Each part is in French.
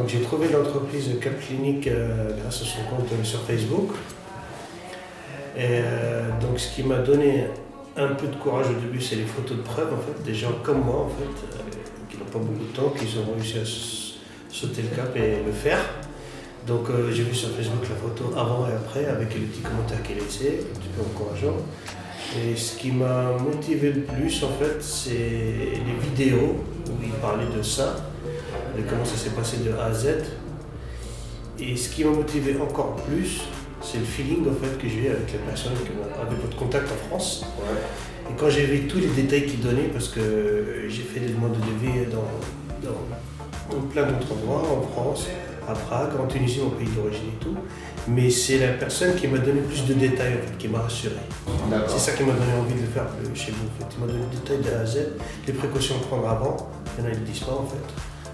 Donc j'ai trouvé l'entreprise Cap Clinique grâce à son compte sur Facebook. Et donc ce qui m'a donné un peu de courage au début, c'est les photos de preuve en fait, des gens comme moi en fait, qui n'ont pas beaucoup de temps, qui ont réussi à sauter le cap et le faire. Donc j'ai vu sur Facebook la photo avant et après avec les petits commentaires qu'il laissait, un petit peu encourageant. Et ce qui m'a motivé le plus en fait, c'est les vidéos où il parlait de ça, de comment ça s'est passé de A à Z. Et ce qui m'a motivé encore plus, c'est le feeling en fait, que j'ai eu avec les personnes avec votre contact en France. Ouais. Et quand j'ai vu tous les détails qu'il donnait, parce que j'ai fait des demandes de devis dans plein d'autres endroits, en France, à Prague, en Tunisie, mon pays d'origine et tout. Mais c'est la personne qui m'a donné plus de détails, en fait, qui m'a rassuré. C'est ça qui m'a donné envie de le faire chez vous. En fait. Il m'a donné des détails de A à Z, les précautions à prendre avant. Il y en a qui ne disent pas en fait.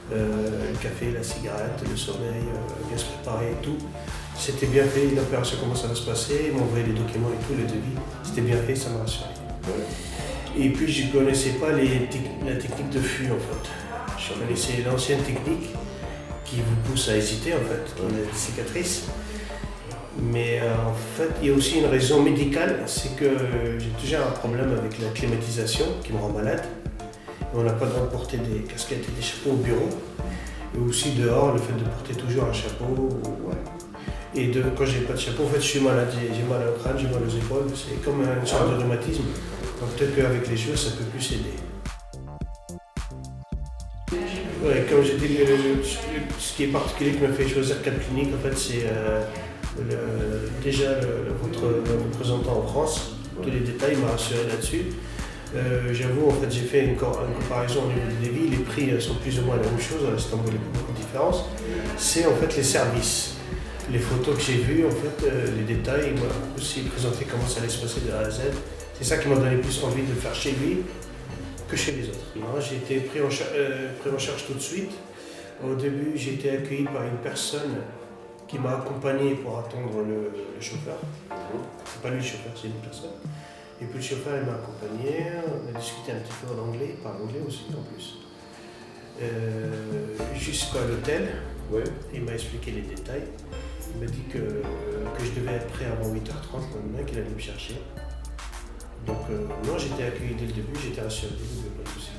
Le café, la cigarette, le sommeil, bien se préparer et tout. C'était bien fait, l'opération, comment ça va se passer, ils m'ont envoyé les documents et tout, les devis. C'était bien fait, ça m'a rassuré. Ouais. Et puis je ne connaissais pas la technique de FU en fait. Je connaissais l'ancienne technique qui vous pousse à hésiter en fait, qui est des cicatrices. Mais en fait, il y a aussi une raison médicale, c'est que j'ai toujours un problème avec la climatisation qui me rend malade. Et on n'a pas le droit de porter des casquettes et des chapeaux au bureau. Et aussi dehors, le fait de porter toujours un chapeau. Ouais. Et quand j'ai pas de chapeau, en fait, je suis malade. J'ai mal au crâne, j'ai mal aux épaules. C'est comme une sorte de rhumatisme. Donc peut-être qu'avec les cheveux, ça peut plus aider. Ouais, comme j'ai dit, ce qui est particulier qui m'a fait choisir Cap Clinique, en fait, c'est déjà votre représentant en France. Tous les détails m'a rassuré là-dessus. J'avoue, en fait, j'ai fait une comparaison au niveau des devis. Les prix sont plus ou moins la même chose. À Istanbul, il y a beaucoup de différence. C'est en fait les services. Les photos que j'ai vues, en fait, les détails, il m'a aussi présenté comment ça allait se passer de A à Z. C'est ça qui m'a donné plus envie de le faire chez lui que chez les autres. Moi, j'ai été pris en charge tout de suite. Au début, j'ai été accueilli par une personne qui m'a accompagné pour attendre le chauffeur. C'est pas lui le chauffeur, c'est une personne. Et puis le chauffeur il m'a accompagné, on a discuté un petit peu en anglais, il parle anglais aussi en plus. Jusqu'à l'hôtel, ouais. Il m'a expliqué les détails. Il m'a dit que je devais être prêt avant 8h30 le lendemain, qu'il allait me chercher. Donc non, j'étais accueilli dès le début, j'étais rassuré, pas de souci.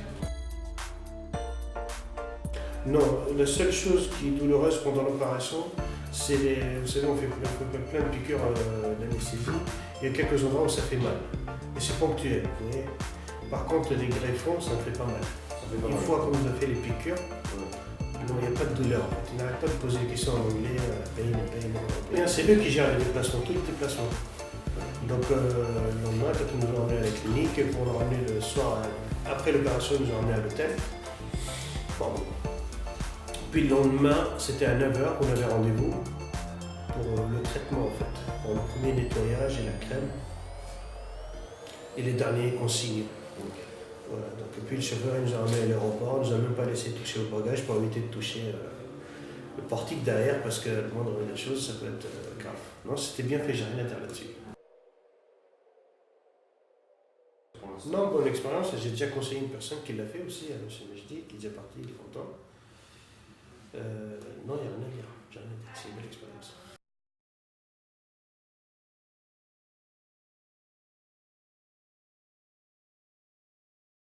Non, la seule chose qui est douloureuse pendant l'opération, c'est vous savez, on fait plein de piqûres d'anesthésie. Il y a quelques endroits où ça fait mal. Et c'est ponctuel. Mais par contre, les greffons, ça ne fait pas mal. Une fois qu'on nous a fait les piqûres, il n'y a pas de douleur. Tu n'arrêtes pas de poser des questions en anglais, paye. C'est eux qui gèrent les déplacements, tous les déplacements. Donc le lendemain, quand ils nous ont emmenés à la clinique, pour nous ramener le soir, après l'opération, ils nous ont emmenés à l'hôtel. Bon. Puis le lendemain, c'était à 9h, on avait rendez-vous pour le traitement en fait, pour le premier nettoyage et la crème et les derniers consignes. Voilà, donc, et puis le chauffeur il nous a emmené à l'aéroport, il nous a même pas laissé toucher au bagage pour éviter de toucher le portique derrière parce que le moindre des choses ça peut être grave. Non, c'était bien fait, j'ai rien à dire là-dessus. Non, bonne expérience, j'ai déjà conseillé une personne qui l'a fait aussi, à M. Mejdi, qui est déjà parti, il est content. Non, il n'y a rien à dire, j'ai rien à dire, c'est une belle expérience.